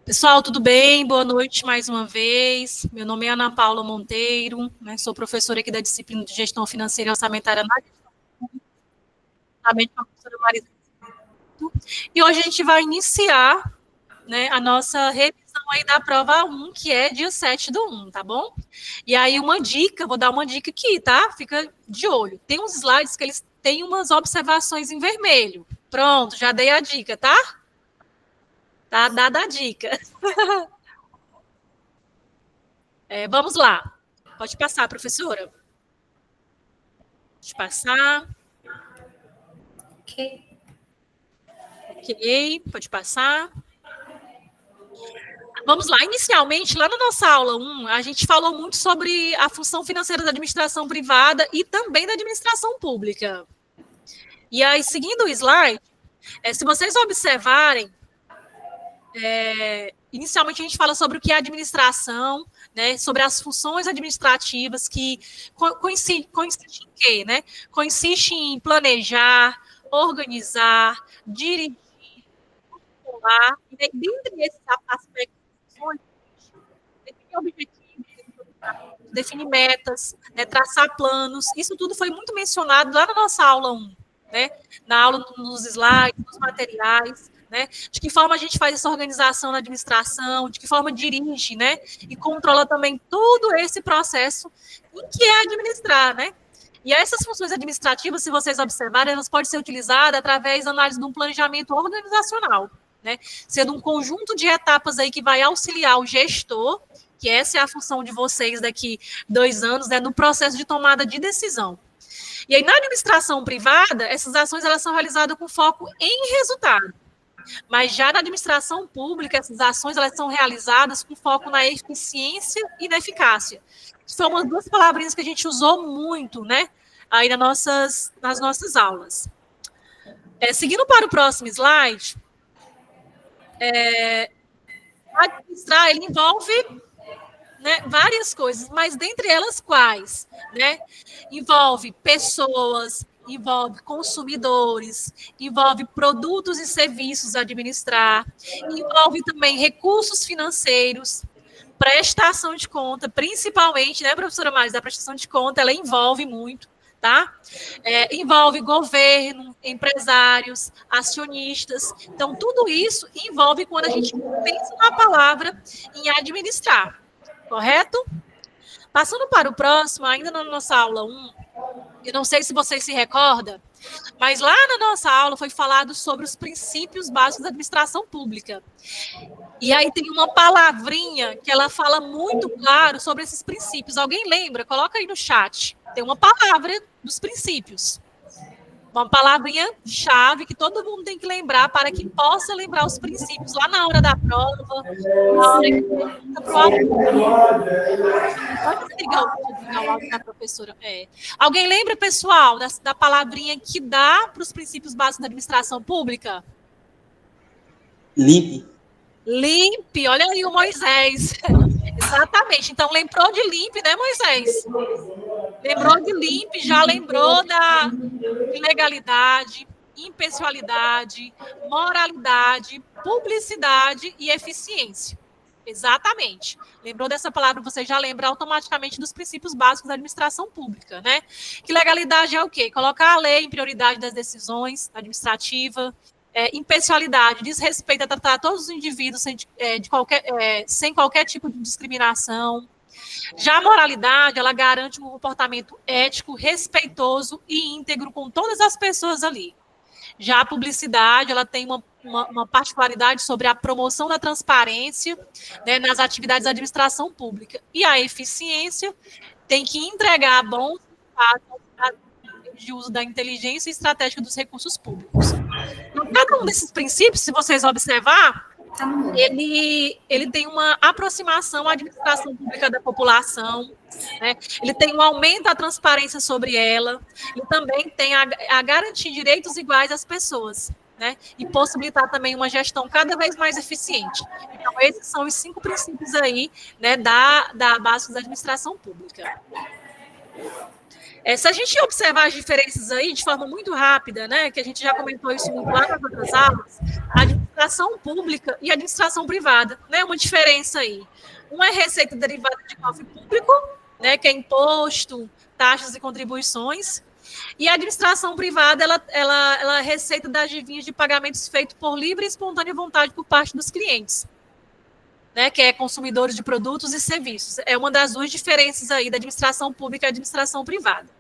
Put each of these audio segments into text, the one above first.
Pessoal, tudo bem? Boa noite mais uma vez. Meu nome é Ana Paula Monteiro, né? Sou professora aqui da disciplina de Gestão Financeira e Orçamentária na juntamente com a professora Marisa. E hoje a gente vai iniciar, né, a nossa revisão aí da prova 1, que é dia 7/1, tá bom? E aí uma dica, vou dar uma dica aqui, tá? Fica de olho. Tem uns slides que eles têm umas observações em vermelho. Pronto, já dei a dica, tá? Tá dada a dica. Vamos lá. Pode passar, professora. Pode passar. Ok, pode passar. Vamos lá. Inicialmente, lá na nossa aula 1, a gente falou muito sobre a função financeira da administração privada e também da administração pública. E aí, seguindo o slide, se vocês observarem, inicialmente a gente fala sobre o que é administração, né, sobre as funções administrativas que consiste em quê, né? Consiste em planejar, organizar, dirigir, controlar, e dentre esses aspectos, definir objetivos, definir metas, né, traçar planos, isso tudo foi muito mencionado lá na nossa aula 1, né? Na aula, nos slides, nos materiais, né? De que forma a gente faz essa organização na administração, de que forma dirige, né? E controla também todo esse processo em que é administrar, né? E essas funções administrativas, se vocês observarem, elas podem ser utilizadas através da análise de um planejamento organizacional, né? Sendo um conjunto de etapas aí que vai auxiliar o gestor, que essa é a função de vocês daqui 2 anos, né, no processo de tomada de decisão. E aí, na administração privada, essas ações elas são realizadas com foco em resultado. Mas já na administração pública, essas ações elas são realizadas com foco na eficiência e na eficácia. São umas 2 palavrinhas que a gente usou muito, né, aí nas nossas aulas. Seguindo para o próximo slide, administrar, ele envolve, né, várias coisas, mas dentre elas quais? Né? Envolve pessoas, envolve consumidores, envolve produtos e serviços a administrar, envolve também recursos financeiros, prestação de conta, principalmente, né, professora Maris, a prestação de conta, ela envolve muito, tá? Envolve governo, empresários, acionistas. Então, tudo isso envolve quando a gente pensa na palavra em administrar. Correto? Passando para o próximo, ainda na nossa aula 1, eu não sei se vocês se recordam, mas lá na nossa aula foi falado sobre os princípios básicos da administração pública. E aí tem uma palavrinha que ela fala muito claro sobre esses princípios. Alguém lembra? Coloca aí no chat. Tem uma palavra dos princípios. Uma palavrinha-chave que todo mundo tem que lembrar para que possa lembrar os princípios lá na hora da prova, na hora que pergunta para o aluno. Pode desligar o áudio da professora. Alguém lembra, pessoal, da palavrinha que dá para os princípios básicos da administração pública? Limpe. Limpe, olha aí o Moisés. Exatamente. Então, lembrou de limpe, né, Moisés? Lembrou de limpe, já lembrou da legalidade, impessoalidade, moralidade, publicidade e eficiência. Exatamente. Lembrou dessa palavra, você já lembra automaticamente dos princípios básicos da administração pública, né? Que legalidade é o quê? Colocar a lei em prioridade das decisões administrativas. Impessoalidade diz respeito a tratar todos os indivíduos sem qualquer tipo de discriminação. Já a moralidade, ela garante um comportamento ético, respeitoso e íntegro com todas as pessoas ali. Já a publicidade, ela tem uma particularidade sobre a promoção da transparência, né, nas atividades da administração pública. E a eficiência tem que entregar bons resultados de uso da inteligência estratégica dos recursos públicos. Então, cada um desses princípios, se vocês observar, ele tem uma aproximação à administração pública da população, né? Ele tem um aumento da transparência sobre ela, e também tem a garantir direitos iguais às pessoas, né? E possibilitar também uma gestão cada vez mais eficiente. Então, esses são os 5 princípios aí, né, da base da administração pública. Se a gente observar as diferenças aí de forma muito rápida, né, que a gente já comentou isso muito lá nas outras aulas, a administração pública e a administração privada, né, uma diferença aí. Uma é receita derivada de cofre público, né, que é imposto, taxas e contribuições, e a administração privada, ela é receita das divinhas de pagamentos feitos por livre e espontânea vontade por parte dos clientes, né, que é consumidores de produtos e serviços. É uma das duas diferenças aí da administração pública e administração privada.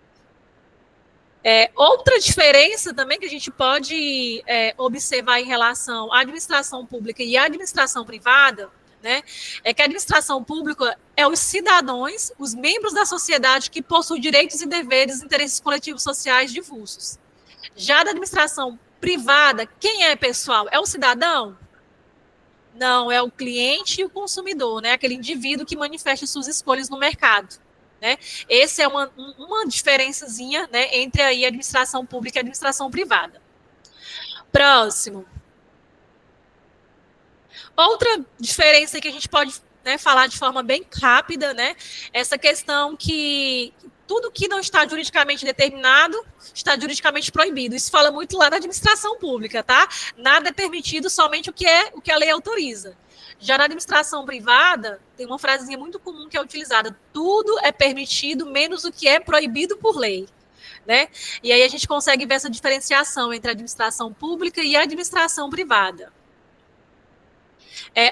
Outra diferença também que a gente pode observar em relação à administração pública e à administração privada, né, é que a administração pública é os cidadãos, os membros da sociedade que possuem direitos e deveres, interesses coletivos sociais difusos. Já da administração privada, quem é pessoal? É o cidadão? Não, é o cliente e o consumidor, né? Aquele indivíduo que manifesta suas escolhas no mercado. Né? Essa é uma diferençazinha, né, entre aí a administração pública e a administração privada. Próximo. Outra diferença que a gente pode, né, falar de forma bem rápida, né, essa questão que tudo que não está juridicamente determinado está juridicamente proibido. Isso fala muito lá na administração pública, tá? Nada é permitido, somente o que a lei autoriza. Já na administração privada, tem uma frasezinha muito comum que é utilizada: tudo é permitido, menos o que é proibido por lei. Né? E aí a gente consegue ver essa diferenciação entre a administração pública e a administração privada.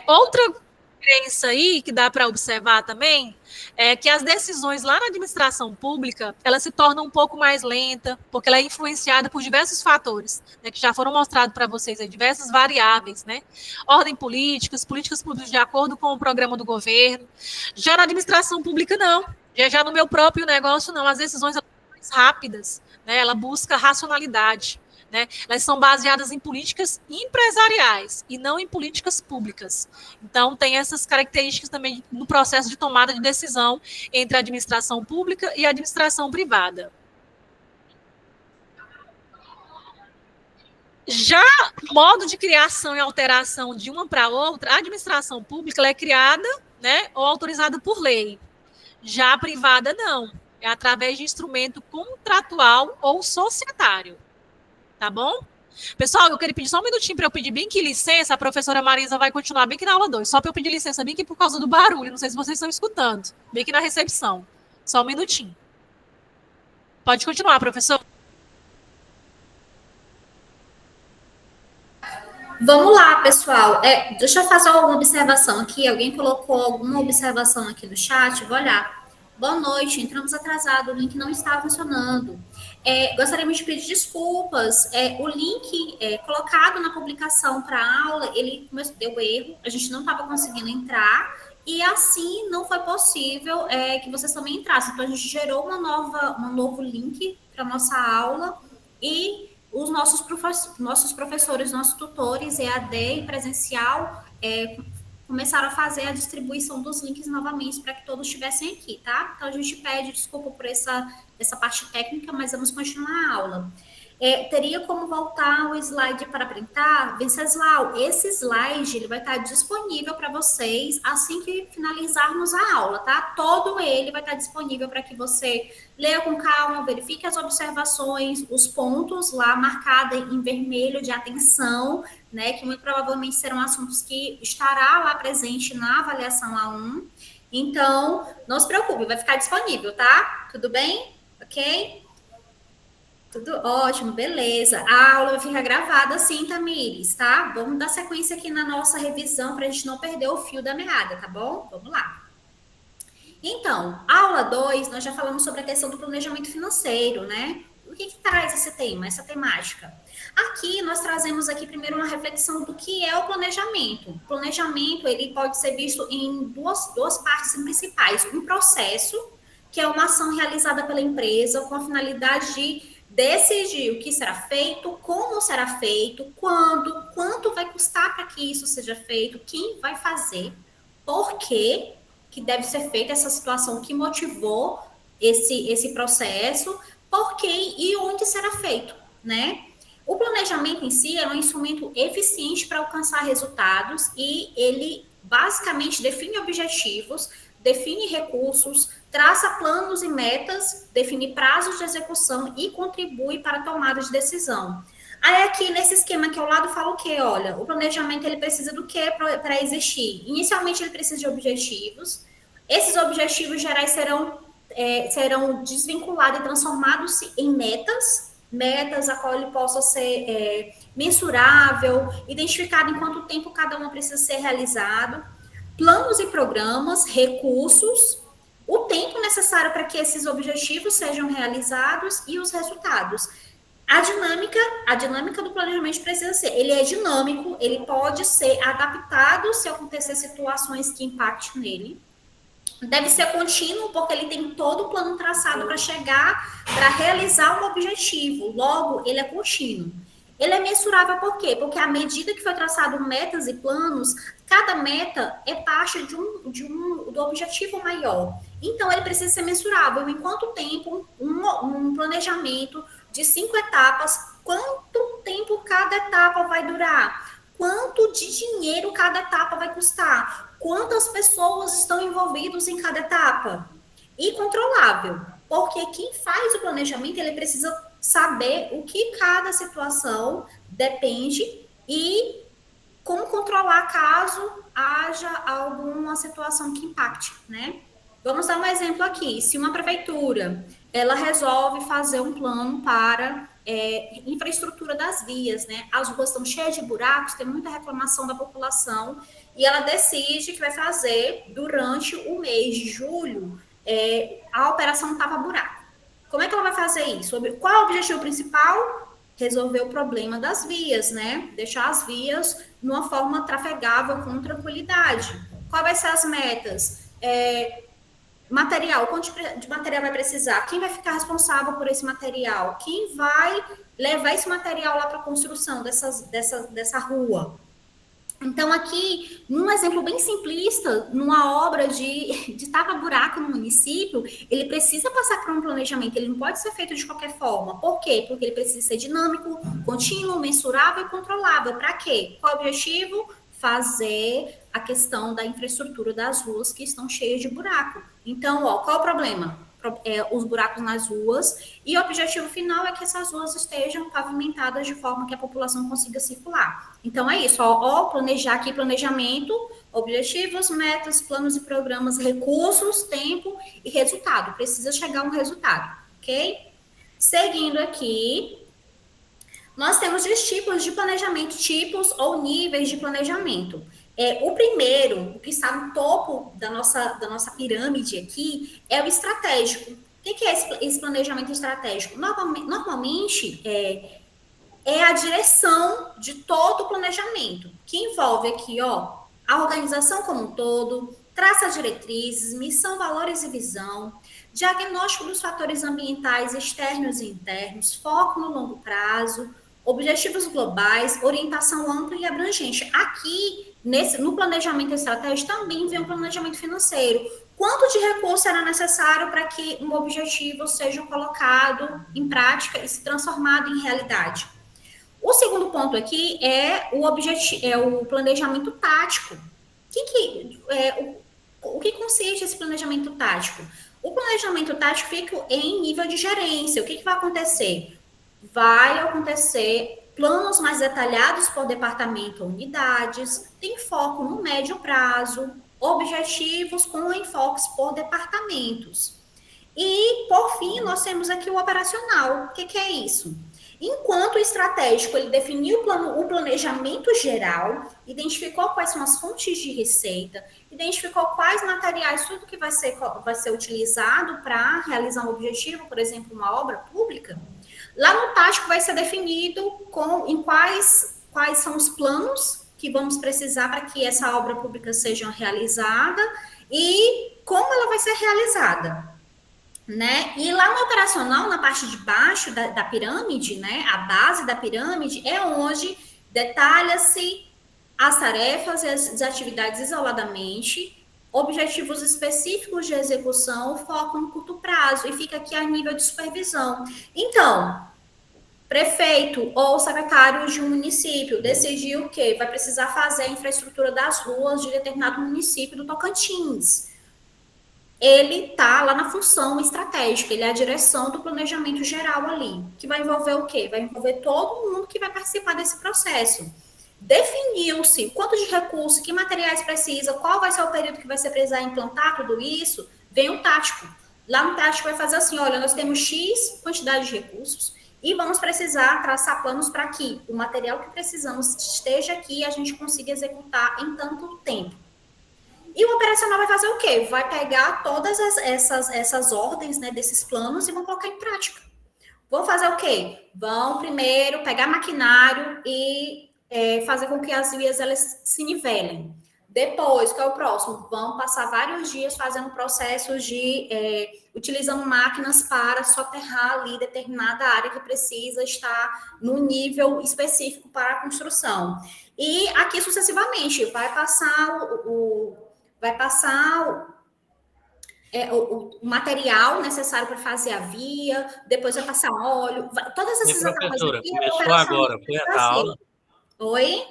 Outra diferença aí que dá para observar também é que as decisões lá na administração pública, elas se tornam um pouco mais lenta, porque ela é influenciada por diversos fatores, né, que já foram mostrados para vocês aí, diversas variáveis, né? Ordem políticas públicas de acordo com o programa do governo. Já na administração pública, não. Já no meu próprio negócio, não. As decisões são mais rápidas, né? Ela busca racionalidade. Né? Elas são baseadas em políticas empresariais e não em políticas públicas. Então, tem essas características também no processo de tomada de decisão entre a administração pública e a administração privada. Já o modo de criação e alteração de uma para outra, a administração pública ela é criada, né, ou autorizada por lei. Já a privada, não. É através de instrumento contratual ou societário. Tá bom? Pessoal, eu queria pedir só um minutinho para eu pedir bem que licença. A professora Marisa vai continuar bem que na aula 2. Só para eu pedir licença bem que por causa do barulho. Não sei se vocês estão escutando. Bem que na recepção. Só um minutinho. Pode continuar, professor. Vamos lá, pessoal. Deixa eu fazer uma observação aqui. Alguém colocou alguma observação aqui no chat? Vou olhar. Boa noite, entramos atrasado, o link não está funcionando. Gostaríamos de pedir desculpas. O link colocado na publicação para a aula, ele deu erro, a gente não estava conseguindo entrar, e assim não foi possível que vocês também entrassem. Então, a gente gerou um novo link para a nossa aula, e os nossos professores, nossos tutores, EAD e presencial, começaram a fazer a distribuição dos links novamente para que todos estivessem aqui, tá? Então, a gente pede desculpa por essa parte técnica, mas vamos continuar a aula. Teria como voltar o slide para printar? Venceslau, esse slide ele vai estar disponível para vocês assim que finalizarmos a aula, tá? Todo ele vai estar disponível para que você leia com calma, verifique as observações, os pontos lá marcados em vermelho de atenção, né? Que muito provavelmente serão assuntos que estará lá presente na avaliação A1. Então, não se preocupe, vai ficar disponível, tá? Tudo bem? Ok? Tudo ótimo, beleza. A aula vai ficar gravada sim, Tamires, tá? Vamos dar sequência aqui na nossa revisão para a gente não perder o fio da meada, tá bom? Vamos lá. Então, aula 2, nós já falamos sobre a questão do planejamento financeiro, né? O que traz esse tema, essa temática? Aqui, nós trazemos aqui primeiro uma reflexão do que é o planejamento. O planejamento, ele pode ser visto em duas partes principais. Um processo, que é uma ação realizada pela empresa com a finalidade de decidir o que será feito, como será feito, quando, quanto vai custar para que isso seja feito, quem vai fazer, por quê que deve ser feita essa situação, que motivou esse processo, por quê e onde será feito, né? O planejamento em si é um instrumento eficiente para alcançar resultados e ele basicamente define objetivos, define recursos, traça planos e metas, define prazos de execução e contribui para a tomada de decisão. Aí aqui nesse esquema aqui ao lado fala o quê? Olha, o planejamento ele precisa do quê para existir? Inicialmente ele precisa de objetivos. Esses objetivos gerais serão desvinculados e transformados em metas a qual ele possa ser mensurável, identificado em quanto tempo cada uma precisa ser realizado, planos e programas, recursos, o tempo necessário para que esses objetivos sejam realizados e os resultados. A dinâmica do planejamento precisa ser, ele é dinâmico, ele pode ser adaptado se acontecer situações que impactem nele. Deve ser contínuo, porque ele tem todo o plano traçado para chegar, para realizar um objetivo. Logo, ele é contínuo. Ele é mensurável por quê? Porque à medida que foi traçado metas e planos, cada meta é parte do objetivo maior. Então, ele precisa ser mensurável. Em quanto tempo um planejamento de 5 etapas, quanto tempo cada etapa vai durar? Quanto de dinheiro cada etapa vai custar? Quantas pessoas estão envolvidas em cada etapa? E controlável, porque quem faz o planejamento, ele precisa saber o que cada situação depende e como controlar caso haja alguma situação que impacte, né? Vamos dar um exemplo aqui. Se uma prefeitura, ela resolve fazer um plano para infraestrutura das vias, né? As ruas estão cheias de buracos, tem muita reclamação da população, e ela decide que vai fazer, durante o mês de julho, a operação tapa-buraco. Como é que ela vai fazer isso? Qual é o objetivo principal? Resolver o problema das vias, né? Deixar as vias numa forma trafegável com tranquilidade. Qual vai ser as metas? Material, quanto de material vai precisar? Quem vai ficar responsável por esse material? Quem vai levar esse material lá para a construção dessa rua? Então, aqui, num exemplo bem simplista, numa obra de tapa-buraco no município, ele precisa passar por um planejamento, ele não pode ser feito de qualquer forma. Por quê? Porque ele precisa ser dinâmico, contínuo, mensurável e controlável. Para quê? Qual é o objetivo? Fazer a questão da infraestrutura das ruas que estão cheias de buraco. Então, qual é o problema? Os buracos nas ruas, e o objetivo final é que essas ruas estejam pavimentadas de forma que a população consiga circular. Então, é isso, planejar aqui, planejamento, objetivos, metas, planos e programas, recursos, tempo e resultado. Precisa chegar a um resultado, ok? Seguindo aqui, nós temos os tipos de planejamento, tipos ou níveis de planejamento. O primeiro, o que está no topo da nossa pirâmide aqui, é o estratégico. O que é esse planejamento estratégico? Normalmente é a direção de todo o planejamento, que envolve aqui, a organização como um todo, traça diretrizes, missão, valores e visão, diagnóstico dos fatores ambientais externos e internos, foco no longo prazo, objetivos globais, orientação ampla e abrangente. Aqui, no planejamento estratégico, também vem o planejamento financeiro. Quanto de recurso será necessário para que um objetivo seja colocado em prática e se transformado em realidade? O segundo ponto aqui é o planejamento tático. O que consiste esse planejamento tático? O planejamento tático fica em nível de gerência. O que vai acontecer? Vai acontecer planos mais detalhados por departamento ou unidades, tem foco no médio prazo, objetivos com enfoques por departamentos. E, por fim, nós temos aqui o operacional. O que é isso? Enquanto o estratégico, ele definiu o planejamento geral, identificou quais são as fontes de receita, identificou quais materiais, tudo que vai ser utilizado para realizar um objetivo, por exemplo, uma obra pública. Lá no tático vai ser definido em quais são os planos que vamos precisar para que essa obra pública seja realizada e como ela vai ser realizada, né? E lá no operacional, na parte de baixo da pirâmide, né, a base da pirâmide, é onde detalha-se as tarefas e as atividades isoladamente, objetivos específicos de execução, foco no curto prazo, e fica aqui a nível de supervisão. Então, prefeito ou secretário de um município decidiu que vai precisar fazer a infraestrutura das ruas de determinado município do Tocantins. ele está lá na função estratégica, ele é a direção do planejamento geral ali, que vai envolver o quê? Vai envolver todo mundo que vai participar desse processo. Definiu-se quanto de recurso, que materiais precisa, qual vai ser o período que vai ser precisar implantar tudo isso, vem o tático. Lá no tático vai fazer assim, olha, nós temos X quantidade de recursos e vamos precisar traçar planos para que o material que precisamos esteja aqui e a gente consiga executar em tanto tempo. E o operacional vai fazer o quê? Vai pegar todas essas ordens, né, desses planos e vão colocar em prática. Vão fazer o quê? Vão primeiro pegar maquinário e fazer com que as vias elas se nivelem. Depois, qual é o próximo? Vão passar vários dias fazendo processos de utilizando máquinas para soterrar ali determinada área que precisa estar no nível específico para a construção. E aqui sucessivamente vai passar o material necessário para fazer a via, depois vai passar óleo, todas E essas etapas professora, aqui é começou operacional. agora, foi essa aula? Oi?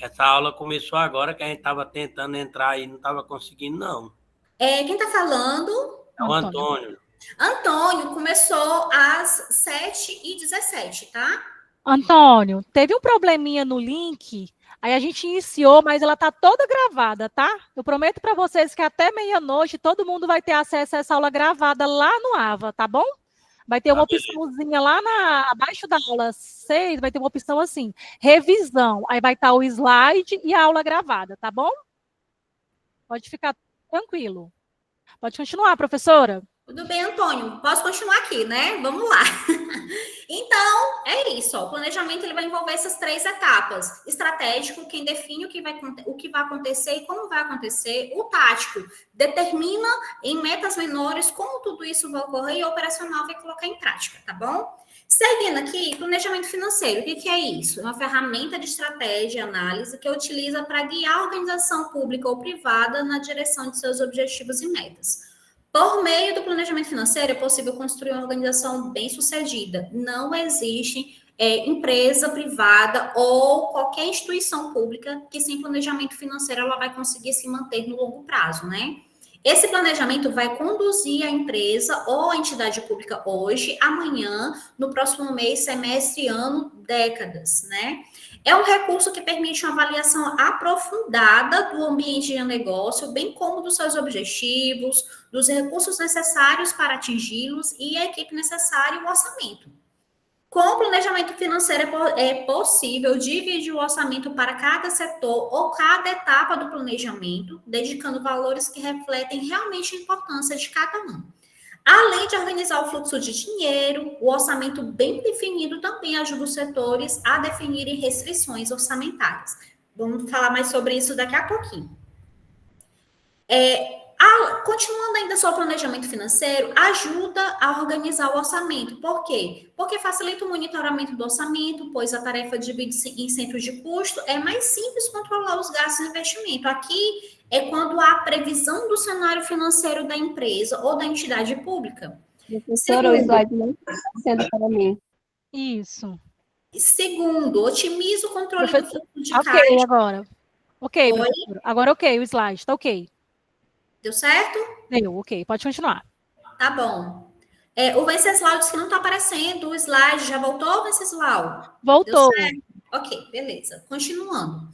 Essa aula começou agora, que a gente estava tentando entrar e não estava conseguindo, não. Quem está falando? É o Antônio. Antônio começou às 7h17, tá? Antônio, teve um probleminha no link, aí a gente iniciou, mas ela tá toda gravada, tá? Eu prometo para vocês que até meia-noite todo mundo vai ter acesso a essa aula gravada lá no AVA, tá bom? Vai ter uma opçãozinha lá abaixo da aula 6, vai ter uma opção assim, revisão. Aí vai estar o slide e a aula gravada, tá bom? Pode ficar tranquilo. Pode continuar, professora. Tudo bem, Antônio? Posso continuar aqui, né? Vamos lá. Então, é isso. Ó. O planejamento ele vai envolver essas 3 etapas. Estratégico, quem define o que vai acontecer e como vai acontecer. O tático, determina em metas menores como tudo isso vai ocorrer e o operacional vai colocar em prática, tá bom? Seguindo aqui, planejamento financeiro. O que é isso? É uma ferramenta de estratégia e análise que utiliza para guiar a organização pública ou privada na direção de seus objetivos e metas. Por meio do planejamento financeiro, é possível construir uma organização bem-sucedida. Não existe empresa privada ou qualquer instituição pública que, sem planejamento financeiro, ela vai conseguir se manter no longo prazo, né? Esse planejamento vai conduzir a empresa ou a entidade pública hoje, amanhã, no próximo mês, semestre, ano, décadas, né? É um recurso que permite uma avaliação aprofundada do ambiente de negócio, bem como dos seus objetivos, dos recursos necessários para atingi-los e a equipe necessária e o orçamento. Com o planejamento financeiro é possível dividir o orçamento para cada setor ou cada etapa do planejamento, dedicando valores que refletem realmente a importância de cada um. Além de organizar o fluxo de dinheiro, o orçamento bem definido também ajuda os setores a definirem restrições orçamentárias. Vamos falar mais sobre isso daqui a pouquinho. Continuando ainda só o planejamento financeiro, ajuda a organizar o orçamento. Por quê? Porque facilita o monitoramento do orçamento, pois a tarefa divide-se em centros de custo, é mais simples controlar os gastos de investimento. Aqui é quando há previsão do cenário financeiro da empresa ou da entidade pública. Professora, o slide não está sendo para mim. Isso. Segundo, otimiza o controle do fluxo de caixa. Ok, agora. Ok, professora. Agora ok, o slide, tá ok. Deu certo? Deu, ok. Pode continuar. Tá bom. O Venceslau disse que não está aparecendo o slide. Já voltou, Venceslau? Voltou. Deu certo? Ok, beleza. Continuando.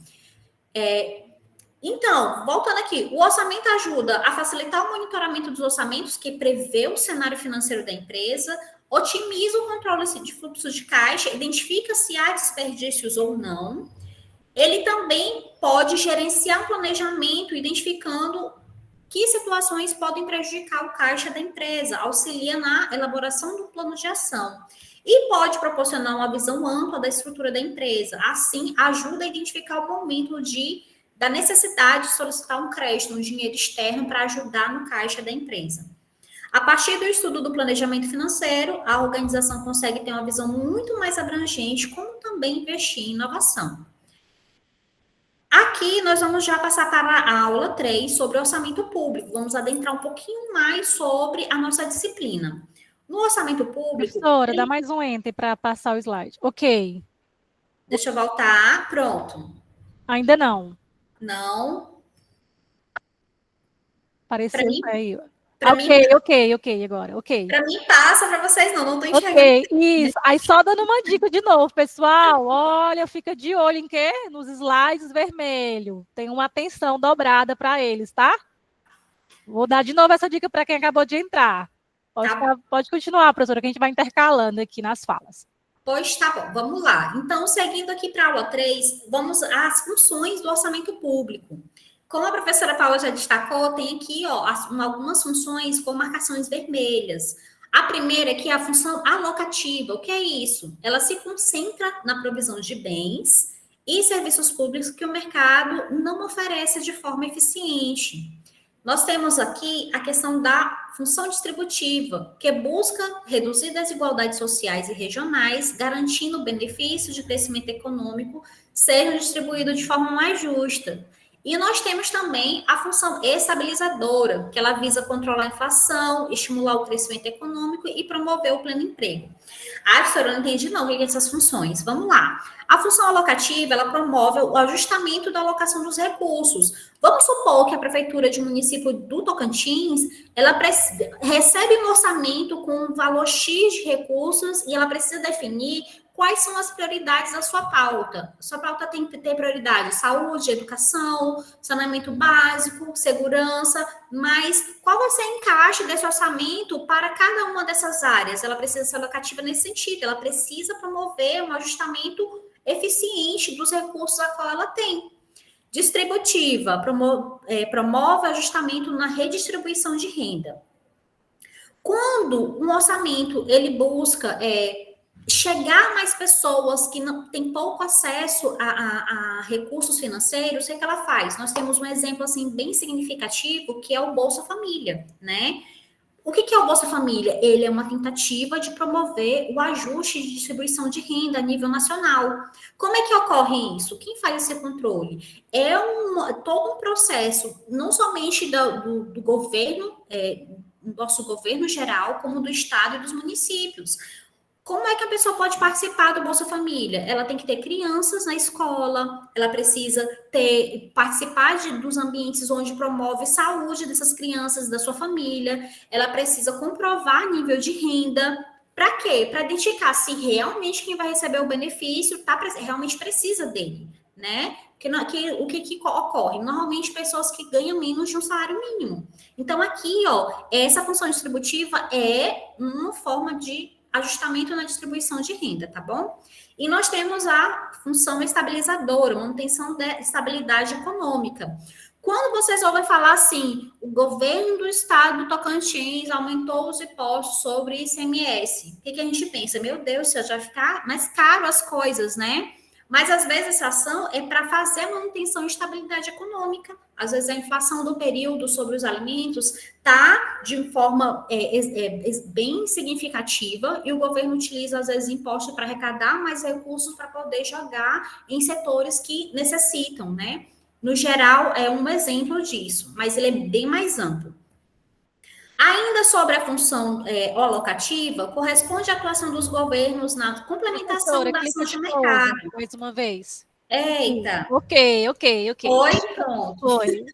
Então, voltando aqui, o orçamento ajuda a facilitar o monitoramento dos orçamentos, que prevê o cenário financeiro da empresa, otimiza o controle de fluxo de caixa, identifica se há desperdícios ou não. Ele também pode gerenciar o planejamento, identificando que situações podem prejudicar o caixa da empresa, auxilia na elaboração do plano de ação. E pode proporcionar uma visão ampla da estrutura da empresa. Assim, ajuda a identificar o momento da necessidade de solicitar um crédito, um dinheiro externo para ajudar no caixa da empresa. A partir do estudo do planejamento financeiro, a organização consegue ter uma visão muito mais abrangente, como também investir em inovação. Aqui nós vamos já passar para a aula 3 sobre orçamento público. Vamos adentrar um pouquinho mais sobre a nossa disciplina. No orçamento público... Professora, dá mais um enter para passar o slide. Ok. Deixa eu voltar. Pronto. Ainda não. Não. Apareceu aí. Para mim, Ok, agora, ok. para mim passa, para vocês não tô enxergando. Ok, isso. Aí só dando uma dica de novo, pessoal. Olha, fica de olho em quê? Nos slides vermelhos. Tem uma atenção dobrada para eles, tá? Vou dar de novo essa dica para quem acabou de entrar. Tá? Pode continuar, professora, que a gente vai intercalando aqui nas falas. Pois tá bom, vamos lá. Então, seguindo aqui para a aula 3, vamos às funções do orçamento público. Como a professora Paula já destacou, tem aqui algumas funções com marcações vermelhas. A primeira aqui é a função alocativa. O que é isso? Ela se concentra na provisão de bens e serviços públicos que o mercado não oferece de forma eficiente. Nós temos aqui a questão da função distributiva, que busca reduzir desigualdades sociais e regionais, garantindo benefícios de crescimento econômico sejam distribuídos de forma mais justa. E nós temos também a função estabilizadora, que ela visa controlar a inflação, estimular o crescimento econômico e promover o pleno emprego. Ah, professora, eu não entendi não o que são essas funções. Vamos lá. A função alocativa, ela promove o ajustamento da alocação dos recursos. Vamos supor que a prefeitura de um município do Tocantins, ela recebe um orçamento com um valor X de recursos e ela precisa definir quais são as prioridades da sua pauta. Sua pauta tem que ter prioridade: saúde, educação, saneamento básico, segurança, mas qual vai ser o encaixe desse orçamento para cada uma dessas áreas? Ela precisa ser alocativa nesse sentido, ela precisa promover um ajustamento eficiente dos recursos a qual ela tem. Distributiva, promove ajustamento na redistribuição de renda. Quando um orçamento ele busca chegar a mais pessoas que não têm pouco acesso a recursos financeiros, o que ela faz? Nós temos um exemplo assim bem significativo, que é o Bolsa Família, né? O que é o Bolsa Família? Ele é uma tentativa de promover o ajuste de distribuição de renda a nível nacional. Como é que ocorre isso? Quem faz esse controle? É todo um processo, não somente do governo, do nosso governo geral, como do Estado e dos municípios. Como é que a pessoa pode participar do Bolsa Família? Ela tem que ter crianças na escola, ela precisa participar dos ambientes onde promove saúde dessas crianças, da sua família, ela precisa comprovar nível de renda. Para quê? Para identificar se realmente quem vai receber o benefício realmente precisa dele, né? O que ocorre? Normalmente, pessoas que ganham menos de um salário mínimo. Então, aqui, essa função distributiva é uma forma de ajustamento na distribuição de renda, tá bom? E nós temos a função estabilizadora, manutenção da estabilidade econômica. Quando vocês ouvem falar assim, o governo do estado do Tocantins aumentou os impostos sobre ICMS, o que a gente pensa? Meu Deus, já vai ficar mais caro as coisas, né? Mas, às vezes, essa ação é para fazer a manutenção e estabilidade econômica. Às vezes, a inflação do período sobre os alimentos está de forma bem significativa e o governo utiliza, às vezes, impostos para arrecadar mais recursos para poder jogar em setores que necessitam, né? No geral, é um exemplo disso, mas ele é bem mais amplo. Ainda sobre a função alocativa, corresponde à atuação dos governos na complementação da ação de mercado. Mais uma vez. Eita. Ok. Oi, pronto. Foi.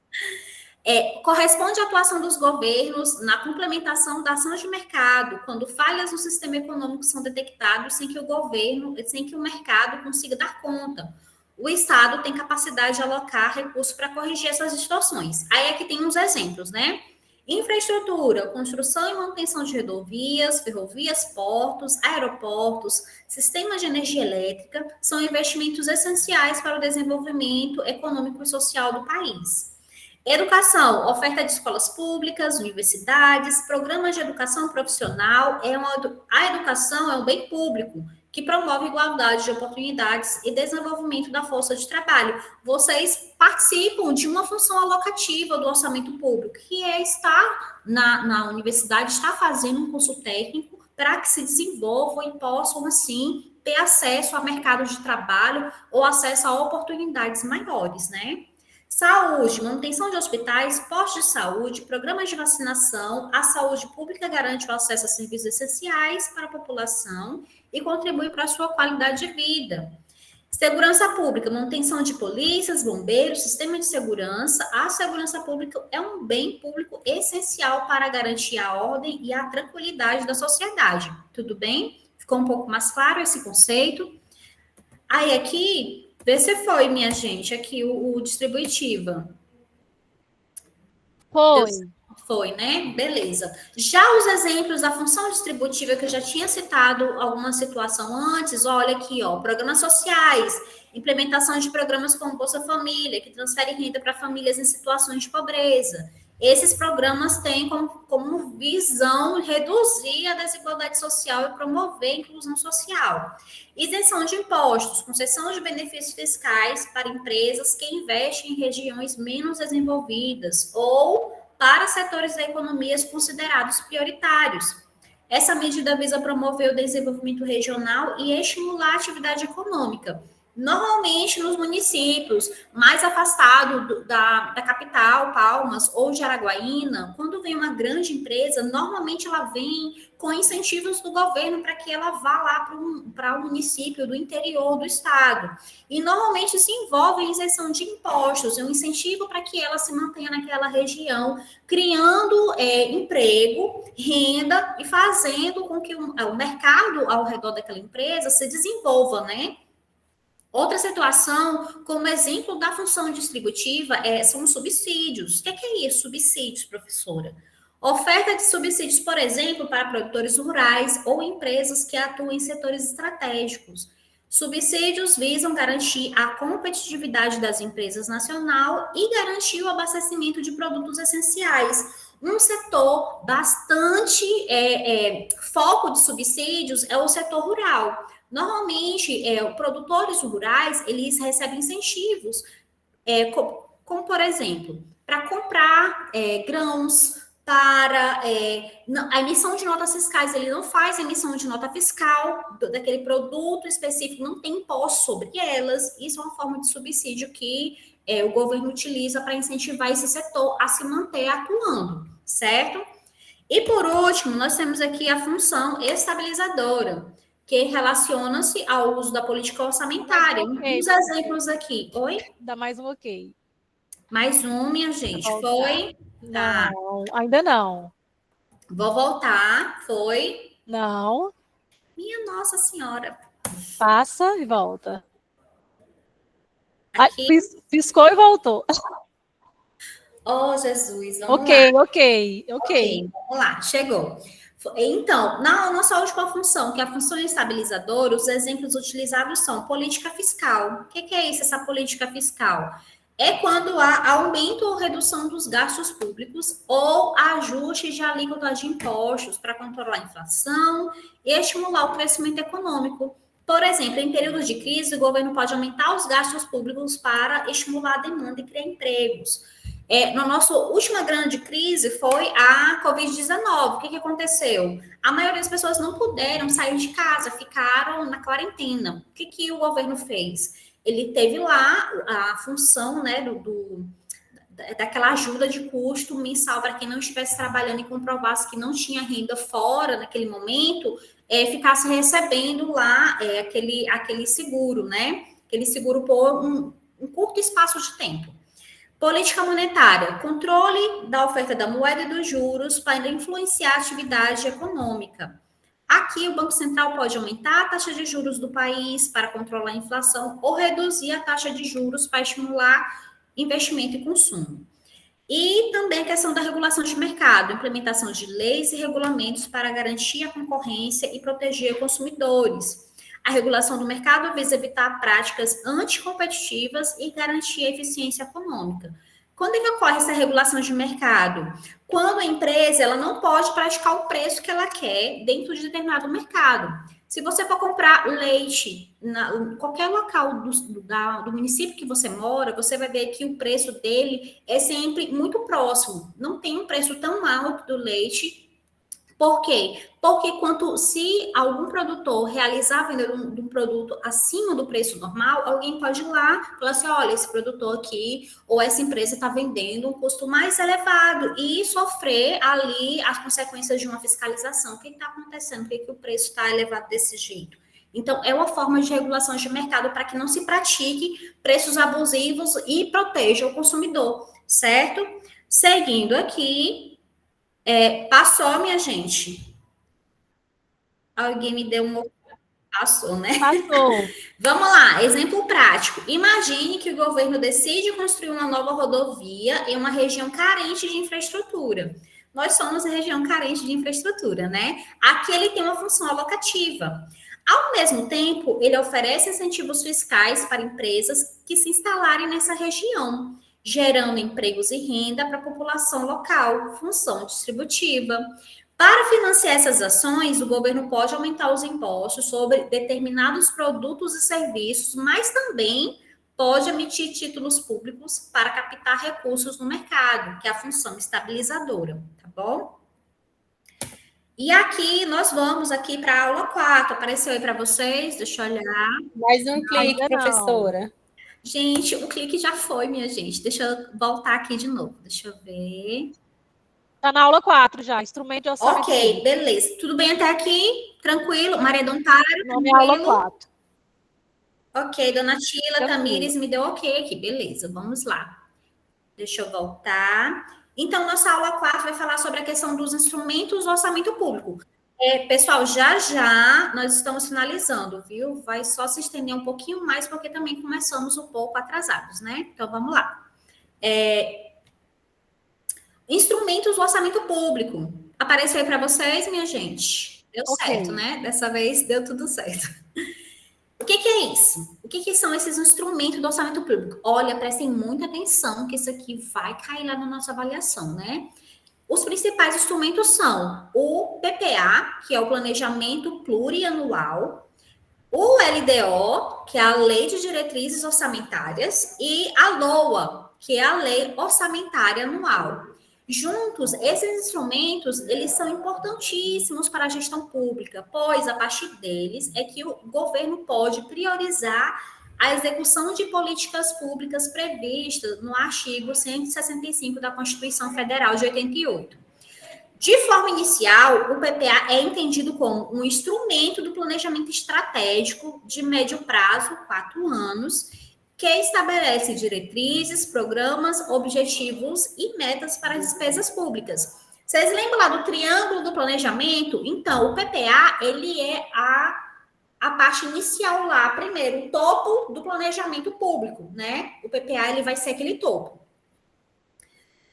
Corresponde à atuação dos governos na complementação da ação de mercado, quando falhas no sistema econômico são detectadas sem que o mercado consiga dar conta. O Estado tem capacidade de alocar recursos para corrigir essas distorções. Aí aqui tem uns exemplos, né? Infraestrutura, construção e manutenção de rodovias, ferrovias, portos, aeroportos, sistemas de energia elétrica são investimentos essenciais para o desenvolvimento econômico e social do país. Educação, oferta de escolas públicas, universidades, programas de educação profissional. A educação é um bem público que promove igualdade de oportunidades e desenvolvimento da força de trabalho. Vocês participam de uma função alocativa do orçamento público, que é estar na universidade, estar fazendo um curso técnico para que se desenvolvam e possam, assim, ter acesso ao mercado de trabalho ou acesso a oportunidades maiores, né? Saúde, manutenção de hospitais, postos de saúde, programas de vacinação. A saúde pública garante o acesso a serviços essenciais para a população e contribui para a sua qualidade de vida. Segurança pública, manutenção de polícias, bombeiros, sistema de segurança. A segurança pública é um bem público essencial para garantir a ordem e a tranquilidade da sociedade. Tudo bem? Ficou um pouco mais claro esse conceito? Aí aqui, vê se foi, minha gente, aqui o distributiva. Foi. Foi, né? Beleza. Já os exemplos da função distributiva que eu já tinha citado alguma situação antes, olha aqui, ó, programas sociais, implementação de programas como Bolsa Família, que transfere renda para famílias em situações de pobreza. Esses programas têm como visão reduzir a desigualdade social e promover a inclusão social. Isenção de impostos, concessão de benefícios fiscais para empresas que investem em regiões menos desenvolvidas ou para setores da economia considerados prioritários. Essa medida visa promover o desenvolvimento regional e estimular a atividade econômica. Normalmente, nos municípios mais afastados da capital, Palmas, ou de Araguaína, quando vem uma grande empresa, normalmente ela vem com incentivos do governo para que ela vá lá para o município do interior do estado. E normalmente se envolve em isenção de impostos, um incentivo para que ela se mantenha naquela região, criando emprego, renda e fazendo com que o mercado ao redor daquela empresa se desenvolva, né? Outra situação, como exemplo da função distributiva, são os subsídios. O que é isso, subsídios, professora? Oferta de subsídios, por exemplo, para produtores rurais ou empresas que atuam em setores estratégicos. Subsídios visam garantir a competitividade das empresas nacional e garantir o abastecimento de produtos essenciais. Um setor bastante foco de subsídios é o setor rural. Normalmente, produtores rurais, eles recebem incentivos, como, por exemplo, para comprar grãos, para a emissão de notas fiscais, ele não faz emissão de nota fiscal daquele produto específico, não tem imposto sobre elas. Isso é uma forma de subsídio que o governo utiliza para incentivar esse setor a se manter atuando, certo? E por último, nós temos aqui a função estabilizadora, que relaciona-se ao uso da política orçamentária. Uns exemplos aqui. Oi? Dá mais um ok. Mais um, minha gente. Foi? Não, Tá. ainda não. Vou voltar. Foi? Não. Minha Nossa Senhora. Passa e volta. Aqui. Piscou e voltou. Oh, Jesus. Vamos lá. Ok. Vamos lá. Chegou. Então, na nossa última função, que é a função estabilizadora, os exemplos utilizados são política fiscal. O que é isso, essa política fiscal? É quando há aumento ou redução dos gastos públicos ou ajuste de alíquota de impostos para controlar a inflação e estimular o crescimento econômico. Por exemplo, em períodos de crise, o governo pode aumentar os gastos públicos para estimular a demanda e criar empregos. Na nossa última grande crise foi a Covid-19. O que aconteceu? A maioria das pessoas não puderam sair de casa, ficaram na quarentena. O que o governo fez? Ele teve lá a função, né, daquela ajuda de custo mensal para quem não estivesse trabalhando e comprovasse que não tinha renda fora naquele momento, ficasse recebendo lá aquele seguro, né? Aquele seguro por um curto espaço de tempo. Política monetária, controle da oferta da moeda e dos juros para influenciar a atividade econômica. Aqui, o Banco Central pode aumentar a taxa de juros do país para controlar a inflação ou reduzir a taxa de juros para estimular investimento e consumo. E também a questão da regulação de mercado, implementação de leis e regulamentos para garantir a concorrência e proteger consumidores. A regulação do mercado visa evitar práticas anticompetitivas e garantir a eficiência econômica. Quando é que ocorre essa regulação de mercado? Quando a empresa ela não pode praticar o preço que ela quer dentro de determinado mercado. Se você for comprar leite em qualquer local do município que você mora, você vai ver que o preço dele é sempre muito próximo. Não tem um preço tão alto do leite. Por quê? Porque se algum produtor realizar a venda de um produto acima do preço normal, alguém pode ir lá e falar assim, olha, esse produtor aqui ou essa empresa está vendendo um custo mais elevado e sofrer ali as consequências de uma fiscalização. O que está acontecendo? Por que o preço está elevado desse jeito? Então, é uma forma de regulação de mercado para que não se pratique preços abusivos e proteja o consumidor, certo? Seguindo aqui, passou, minha gente. Alguém me deu um... Passou, né? Passou. Vamos lá, exemplo prático. Imagine que o governo decide construir uma nova rodovia em uma região carente de infraestrutura. Nós somos a região carente de infraestrutura, né? Aqui ele tem uma função alocativa. Ao mesmo tempo, ele oferece incentivos fiscais para empresas que se instalarem nessa região, gerando empregos e renda para a população local, função distributiva. Para financiar essas ações, o governo pode aumentar os impostos sobre determinados produtos e serviços, mas também pode emitir títulos públicos para captar recursos no mercado, que é a função estabilizadora, tá bom? E aqui, nós vamos aqui para a aula 4. Apareceu aí para vocês? Deixa eu olhar. Mais um clique, professora. Gente, o clique já foi, minha gente. Deixa eu voltar aqui de novo. Deixa eu ver. Está na aula 4 já, instrumento de orçamento. Ok, beleza. Tudo bem até aqui? Tranquilo? Maria Dontário, Nome é aula 4. Ok, dona Tila Tamires me deu ok aqui. Beleza, vamos lá. Deixa eu voltar. Então, nossa aula 4 vai falar sobre a questão dos instrumentos do orçamento público. Pessoal, já nós estamos finalizando, viu? Vai só se estender um pouquinho mais, porque também começamos um pouco atrasados, né? Então, vamos lá. Instrumentos do orçamento público. Apareceu aí para vocês, minha gente? Deu certo, né? Dessa vez deu tudo certo. O que é isso? O que são esses instrumentos do orçamento público? Olha, prestem muita atenção, que isso aqui vai cair lá na nossa avaliação, né? Os principais instrumentos são o PPA, que é o Planejamento Plurianual, o LDO, que é a Lei de Diretrizes Orçamentárias, e a LOA, que é a Lei Orçamentária Anual. Juntos, esses instrumentos, eles são importantíssimos para a gestão pública, pois a partir deles é que o governo pode priorizar a execução de políticas públicas previstas no artigo 165 da Constituição Federal de 88. De forma inicial, o PPA é entendido como um instrumento do planejamento estratégico de médio prazo, 4 anos, que estabelece diretrizes, programas, objetivos e metas para as despesas públicas. Vocês lembram lá do triângulo do planejamento? Então, o PPA, ele é a parte inicial lá, primeiro, o topo do planejamento público, né? O PPA, ele vai ser aquele topo.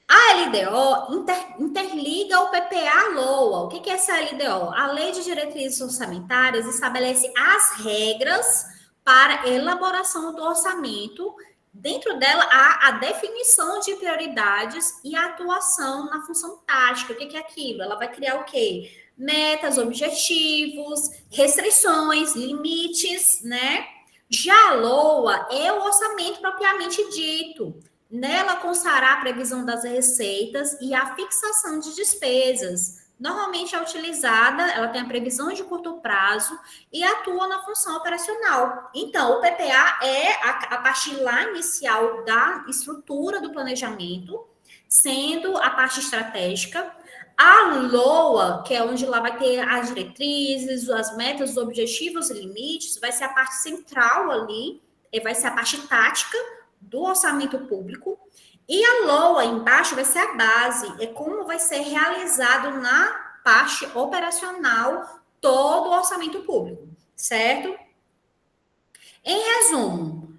A LDO interliga o PPA à LOA. O que é essa LDO? A Lei de Diretrizes Orçamentárias estabelece as regras para elaboração do orçamento. Dentro dela, há a definição de prioridades e a atuação na função tática. O que é aquilo? Ela vai criar o quê? Metas, objetivos, restrições, limites, né? Já a LOA é o orçamento propriamente dito. Nela constará a previsão das receitas e a fixação de despesas. Normalmente é utilizada, ela tem a previsão de curto prazo e atua na função operacional. Então, o PPA é a parte lá inicial da estrutura do planejamento, sendo a parte estratégica. A LOA, que é onde lá vai ter as diretrizes, as metas, os objetivos e limites, vai ser a parte central ali, vai ser a parte tática do orçamento público, e a LOA embaixo vai ser a base, é como vai ser realizado na parte operacional todo o orçamento público, certo? Em resumo,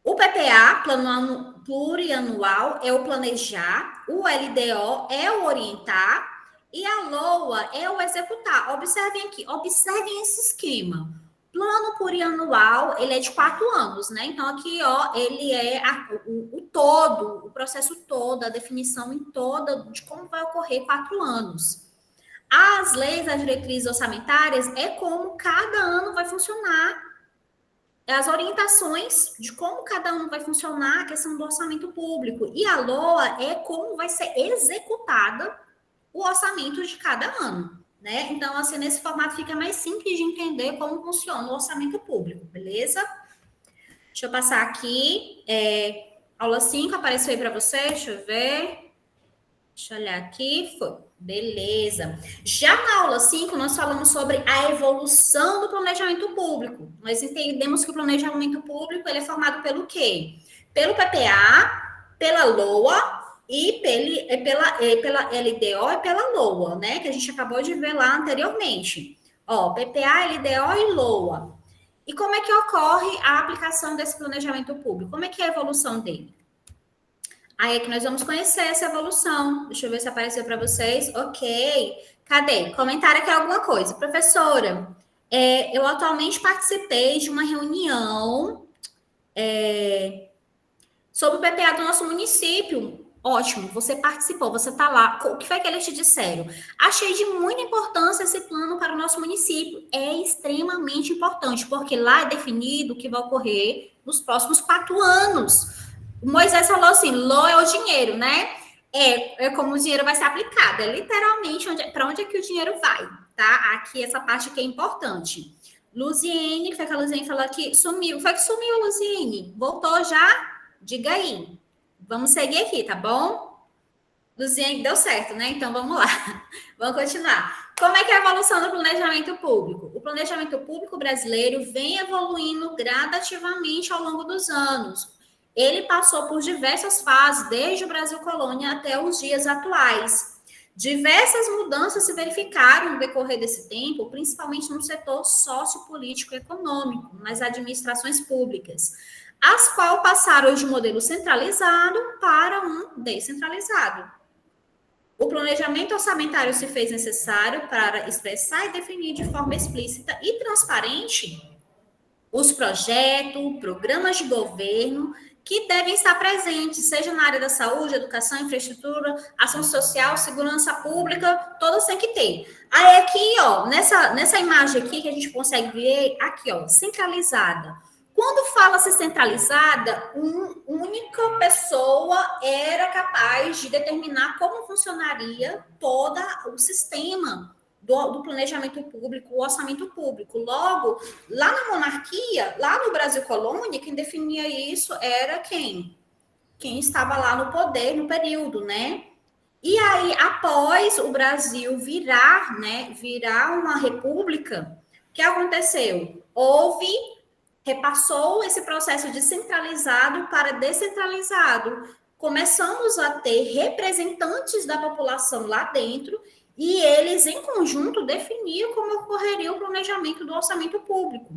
o PPA, Plano Plurianual, é o planejar, o LDO é o orientar, e a LOA é o executar. Observem aqui, observem esse esquema. Plano plurianual, ele é de 4 anos, né? Então, aqui, ó, ele é o todo, o processo todo, a definição em toda de como vai ocorrer 4 anos. As leis, as diretrizes orçamentárias, é como cada ano vai funcionar. As orientações de como cada ano vai funcionar a questão do orçamento público. E a LOA é como vai ser executada o orçamento de cada ano. Né? Então, assim, nesse formato fica mais simples de entender como funciona o orçamento público, beleza? Deixa eu passar aqui. Aula 5 apareceu aí para vocês, deixa eu ver. Deixa eu olhar aqui. Foi. Beleza. Já na aula 5, nós falamos sobre a evolução do planejamento público. Nós entendemos que o planejamento público ele é formado pelo quê? Pelo PPA, pela LOA e pela LDO e pela LOA, né? Que a gente acabou de ver lá anteriormente. Ó, PPA, LDO e LOA. E como é que ocorre a aplicação desse planejamento público? Como é que é a evolução dele? Aí é que nós vamos conhecer essa evolução. Deixa eu ver se apareceu para vocês. Ok. Cadê? Comentaram aqui alguma coisa. Professora, eu atualmente participei de uma reunião sobre o PPA do nosso município. Ótimo, você participou, você está lá. O que foi que eles te disseram? Achei de muita importância esse plano para o nosso município. É extremamente importante, porque lá é definido o que vai ocorrer nos próximos 4 anos. O Moisés falou assim, LO é o dinheiro, né? É como o dinheiro vai ser aplicado. É literalmente para onde é que o dinheiro vai, tá? Aqui, essa parte aqui é importante. Luziene, que foi que a Luziene falou aqui, sumiu. Foi que sumiu, Luziene? Voltou já? Diga aí. Vamos seguir aqui, tá bom? Luziene, deu certo, né? Então, vamos lá. Vamos continuar. Como é que é a evolução do planejamento público? O planejamento público brasileiro vem evoluindo gradativamente ao longo dos anos. Ele passou por diversas fases, desde o Brasil colônia até os dias atuais. Diversas mudanças se verificaram no decorrer desse tempo, principalmente no setor sociopolítico e econômico, nas administrações públicas, as quais passaram de um modelo centralizado para um descentralizado. O planejamento orçamentário se fez necessário para expressar e definir de forma explícita e transparente os projetos, programas de governo que devem estar presentes, seja na área da saúde, educação, infraestrutura, ação social, segurança pública, todos têm que ter. Aí aqui, ó, nessa imagem aqui que a gente consegue ver, aqui, ó, centralizada. Quando fala-se centralizada, uma única pessoa era capaz de determinar como funcionaria todo o sistema do planejamento público, o orçamento público. Logo, lá na monarquia, lá no Brasil colônia, quem definia isso era quem? Quem estava lá no poder no período, né? E aí, após o Brasil virar uma república, o que aconteceu? Repassou esse processo de centralizado para descentralizado. Começamos a ter representantes da população lá dentro e eles, em conjunto, definiam como ocorreria o planejamento do orçamento público.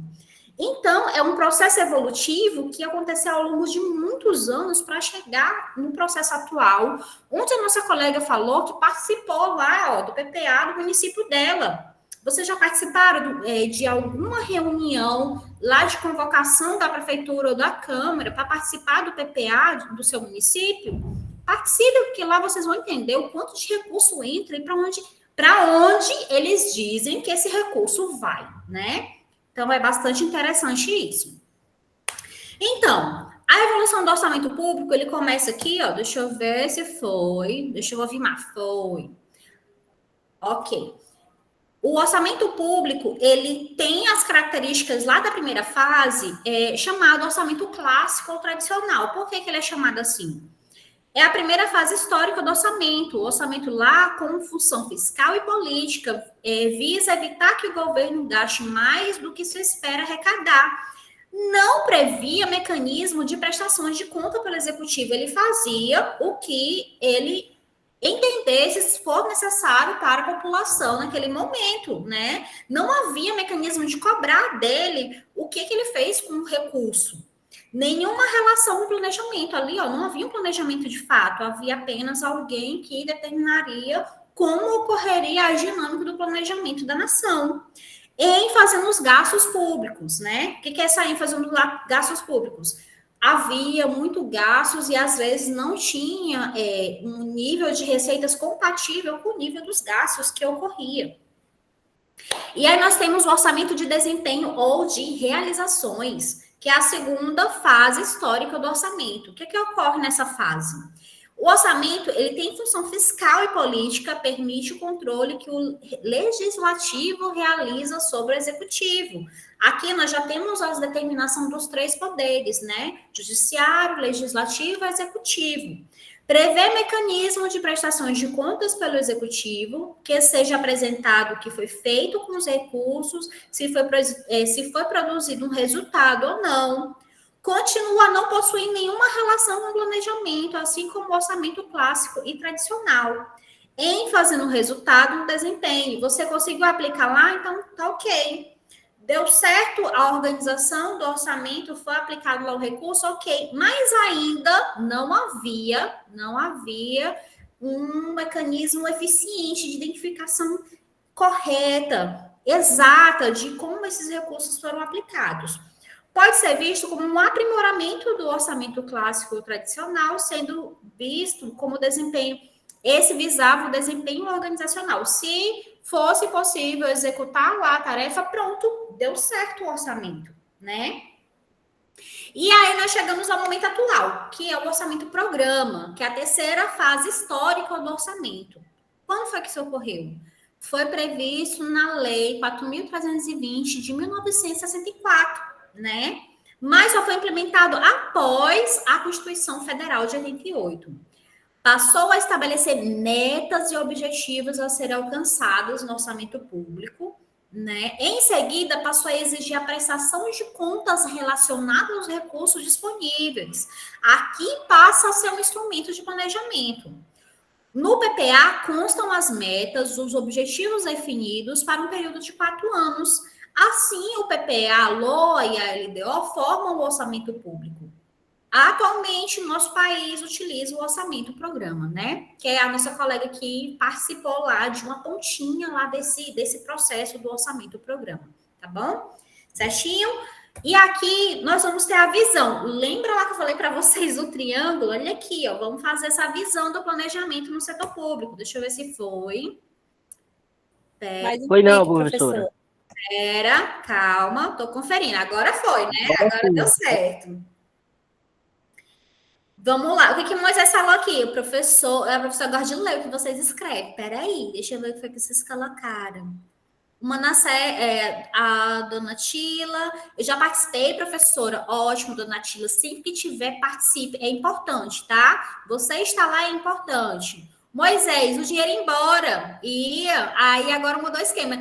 Então, é um processo evolutivo que aconteceu ao longo de muitos anos para chegar no processo atual, onde a nossa colega falou que participou lá, ó, do PPA do município dela. Vocês já participaram de alguma reunião lá de convocação da prefeitura ou da Câmara para participar do PPA do seu município? Participe, porque lá vocês vão entender o quanto de recurso entra e para onde eles dizem que esse recurso vai, né? Então, é bastante interessante isso. Então, a evolução do orçamento público, ele começa aqui, ó, deixa eu ver se foi, deixa eu confirmar, foi. Ok. O orçamento público, ele tem as características lá da primeira fase, chamado orçamento clássico ou tradicional. Por que ele é chamado assim? É a primeira fase histórica do orçamento. O orçamento lá, com função fiscal e política, visa evitar que o governo gaste mais do que se espera arrecadar. Não previa mecanismo de prestações de conta pelo executivo. Ele fazia o que ele entendesse se for necessário para a população naquele momento, né? Não havia mecanismo de cobrar dele o que ele fez com o recurso. Nenhuma relação com planejamento ali, ó, não havia um planejamento de fato, havia apenas alguém que determinaria como ocorreria a dinâmica do planejamento da nação. ênfase nos gastos públicos, né? O que é essa ênfase nos gastos públicos? Havia muito gastos e às vezes não tinha um nível de receitas compatível com o nível dos gastos que ocorria. E aí nós temos o orçamento de desempenho ou de realizações, que é a segunda fase histórica do orçamento. O que ocorre nessa fase? O orçamento, ele tem função fiscal e política, permite o controle que o legislativo realiza sobre o executivo. Aqui nós já temos a determinação dos três poderes, né? Judiciário, legislativo e executivo. Prevê mecanismos de prestações de contas pelo executivo, que seja apresentado o que foi feito com os recursos, se foi produzido um resultado ou não. Continua a não possuir nenhuma relação com o planejamento, assim como o orçamento clássico e tradicional. ênfase no resultado, no desempenho. Você conseguiu aplicar lá, então tá ok. Deu certo a organização do orçamento, foi aplicado lá o recurso, ok. Mas ainda não havia um mecanismo eficiente de identificação correta, exata, de como esses recursos foram aplicados. Pode ser visto como um aprimoramento do orçamento clássico tradicional, sendo visto como desempenho. Esse visava o desempenho organizacional. Se fosse possível executar lá a tarefa, pronto, deu certo o orçamento, né? E aí nós chegamos ao momento atual, que é o orçamento programa, que é a terceira fase histórica do orçamento. Quando foi que isso ocorreu? Foi previsto na Lei 4.320 de 1964, né? Mas só foi implementado após a Constituição Federal de 88. Passou a estabelecer metas e objetivos a serem alcançados no orçamento público, né? Em seguida, passou a exigir a prestação de contas relacionadas aos recursos disponíveis. Aqui passa a ser um instrumento de planejamento. No PPA, constam as metas, os objetivos definidos para um período de 4 anos. Assim, o PPA, a LOA e a LDO formam o orçamento público. Atualmente, o nosso país utiliza o orçamento programa, né? Que é a nossa colega que participou lá de uma pontinha lá desse processo do orçamento programa, tá bom? Certinho? E aqui nós vamos ter a visão. Lembra lá que eu falei para vocês do triângulo? Olha aqui, ó. Vamos fazer essa visão do planejamento no setor público. Deixa eu ver se foi. Foi não, professora. Espera, calma, tô conferindo. Agora foi, né? Agora deu certo. Vamos lá. O que Moisés falou aqui? A professora gosta de ler o que vocês escrevem. Peraí, deixa eu ver o que foi que vocês colocaram. A dona Tila. Eu já participei, professora. Ótimo, dona Tila. Sempre que tiver, participe. É importante, tá? Você está lá é importante. Moisés, o dinheiro embora. E aí agora mudou o esquema.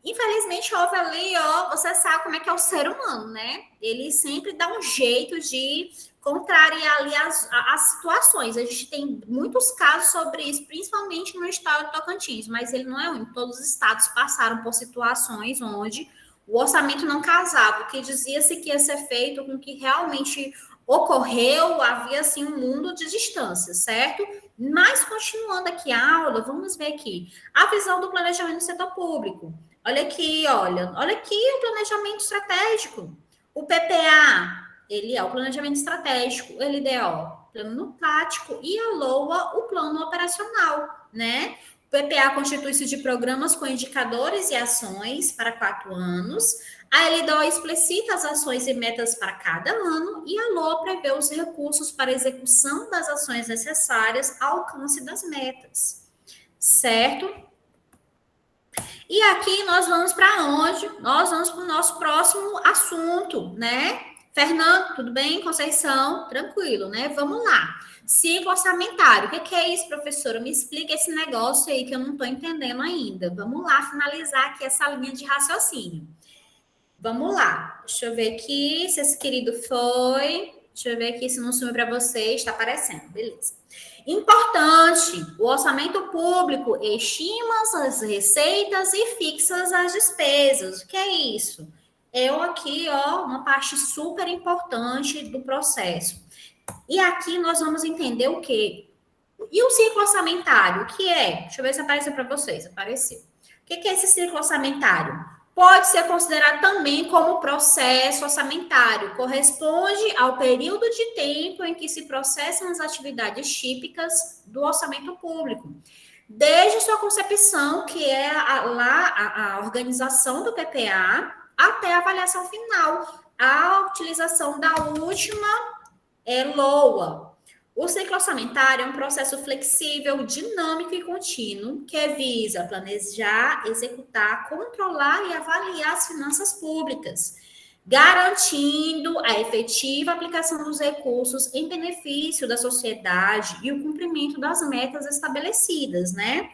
Infelizmente, houve ali, ó, você sabe como é que é o ser humano, né? Ele sempre dá um jeito de contrariar ali as situações. A gente tem muitos casos sobre isso, principalmente no estado de Tocantins, mas ele não é único. Todos os estados passaram por situações onde o orçamento não casava, o que dizia-se que ia ser feito com o que realmente ocorreu, havia assim um mundo de distância, certo? Mas continuando aqui a aula, vamos ver aqui a visão do planejamento no setor público. Olha aqui, olha aqui o planejamento estratégico. O PPA, ele é o planejamento estratégico, o LDO, plano tático, e a LOA, o plano operacional, né? O PPA constitui-se de programas com indicadores e ações para 4 anos. A LDO explicita as ações e metas para cada ano e a LOA prevê os recursos para execução das ações necessárias ao alcance das metas, certo? E aqui nós vamos para onde? Nós vamos para o nosso próximo assunto, né? Fernando, tudo bem? Conceição, tranquilo, né? Vamos lá. Ciclo orçamentário. O que é isso, professora? Me explica esse negócio aí que eu não estou entendendo ainda. Vamos lá finalizar aqui essa linha de raciocínio. Vamos lá. Deixa eu ver aqui se esse querido foi. Deixa eu ver aqui se não sumiu para vocês. Está aparecendo. Beleza. Importante, o orçamento público estima as receitas e fixa as despesas. O que é isso? Eu aqui, ó, uma parte super importante do processo. E aqui nós vamos entender o quê? E o ciclo orçamentário, o que é? Deixa eu ver se apareceu para vocês. Apareceu. O que é esse ciclo orçamentário? Pode ser considerado também como processo orçamentário. Corresponde ao período de tempo em que se processam as atividades típicas do orçamento público. Desde sua concepção, que é a organização do PPA, até a avaliação final, a utilização da última LOA. O ciclo orçamentário é um processo flexível, dinâmico e contínuo que visa planejar, executar, controlar e avaliar as finanças públicas, garantindo a efetiva aplicação dos recursos em benefício da sociedade e o cumprimento das metas estabelecidas, né?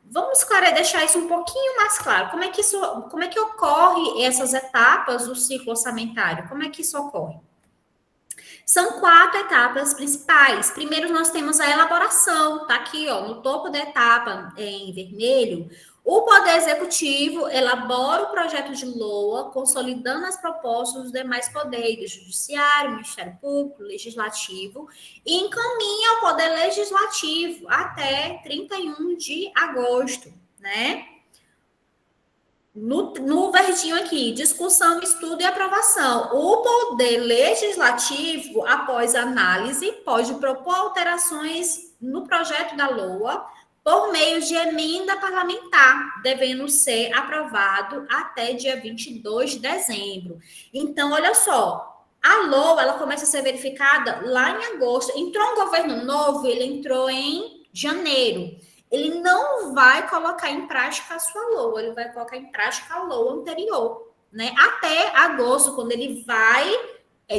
Vamos deixar isso um pouquinho mais claro. Como é que ocorre essas etapas do ciclo orçamentário? Como é que isso ocorre? São 4 etapas principais. Primeiro, nós temos a elaboração, tá aqui, ó, no topo da etapa em vermelho. O Poder Executivo elabora o projeto de LOA, consolidando as propostas dos demais poderes, Judiciário, Ministério Público, Legislativo, e encaminha ao Poder Legislativo até 31 de agosto, né? No verdinho aqui, discussão, estudo e aprovação. O Poder Legislativo, após análise, pode propor alterações no projeto da LOA por meio de emenda parlamentar, devendo ser aprovado até dia 22 de dezembro. Então, olha só, a LOA ela começa a ser verificada lá em agosto. Entrou um governo novo, ele entrou em janeiro. Ele não vai colocar em prática a sua LOA, ele vai colocar em prática a LOA anterior, né? Até agosto, quando ele vai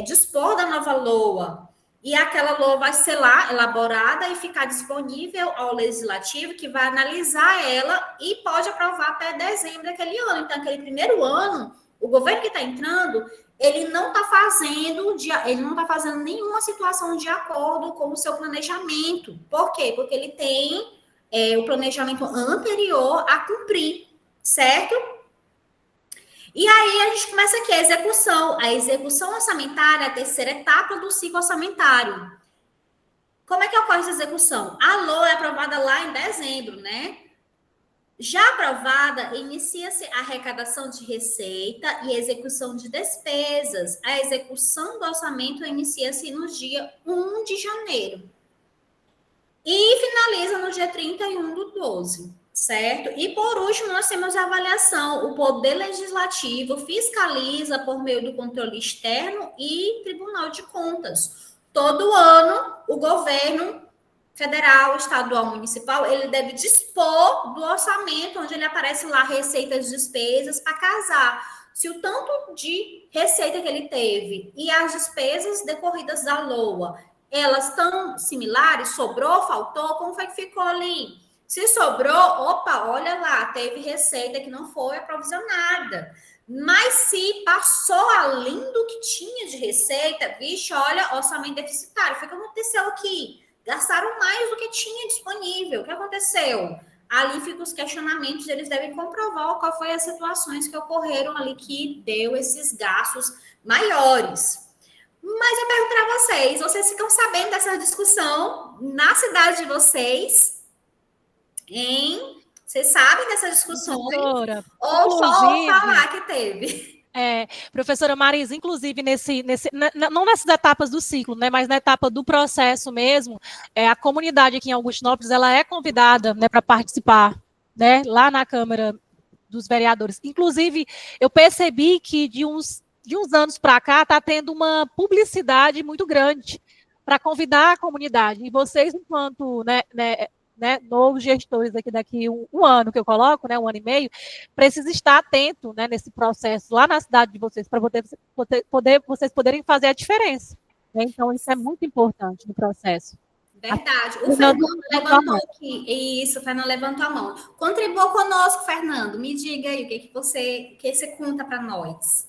dispor da nova LOA. E aquela LOA vai ser lá elaborada e ficar disponível ao Legislativo, que vai analisar ela e pode aprovar até dezembro daquele ano. Então, aquele primeiro ano, o governo que está entrando, ele não está fazendo nenhuma situação de acordo com o seu planejamento. Por quê? Porque ele tem o planejamento anterior a cumprir, certo? E aí a gente começa aqui a execução. A execução orçamentária é a terceira etapa do ciclo orçamentário. Como é que ocorre essa execução? A LOA é aprovada lá em dezembro, né? Já aprovada, inicia-se a arrecadação de receita e execução de despesas. A execução do orçamento inicia-se no dia 1 de janeiro. E finaliza no dia 31/12, certo? E por último, nós temos a avaliação. O Poder Legislativo fiscaliza por meio do controle externo e Tribunal de Contas. Todo ano, o governo federal, estadual, municipal, ele deve dispor do orçamento, onde ele aparece lá receitas e despesas para casar. Se o tanto de receita que ele teve e as despesas decorridas da LOA, elas estão similares, sobrou, faltou, como foi que ficou ali? Se sobrou, opa, olha lá, teve receita que não foi aprovisionada. Mas se passou além do que tinha de receita, vixe, olha, orçamento deficitário. Foi o que aconteceu aqui. Gastaram mais do que tinha disponível. O que aconteceu? Ali ficam os questionamentos, eles devem comprovar qual foi as situações que ocorreram ali que deu esses gastos maiores. Mas eu pergunto para vocês ficam sabendo dessa discussão na cidade de vocês? Hein? Vocês sabem dessas discussões? Professora, ou só falar que teve? Professora Marisa, inclusive, não nessas etapas do ciclo, né, mas na etapa do processo mesmo, a comunidade aqui em Augustinópolis, ela é convidada, né, para participar, né, lá na Câmara dos Vereadores. Inclusive, eu percebi que de uns anos para cá está tendo uma publicidade muito grande para convidar a comunidade. E vocês, enquanto novos gestores daqui um ano que eu coloco, né, 1 ano e meio, precisa estar atento, né, nesse processo lá na cidade de vocês, para vocês poderem fazer a diferença. Né? Então, isso é muito importante no processo. Verdade. O Fernando levantou aqui. Isso, o Fernando levantou a mão. Contribua conosco, Fernando. Me diga aí o que você conta para nós.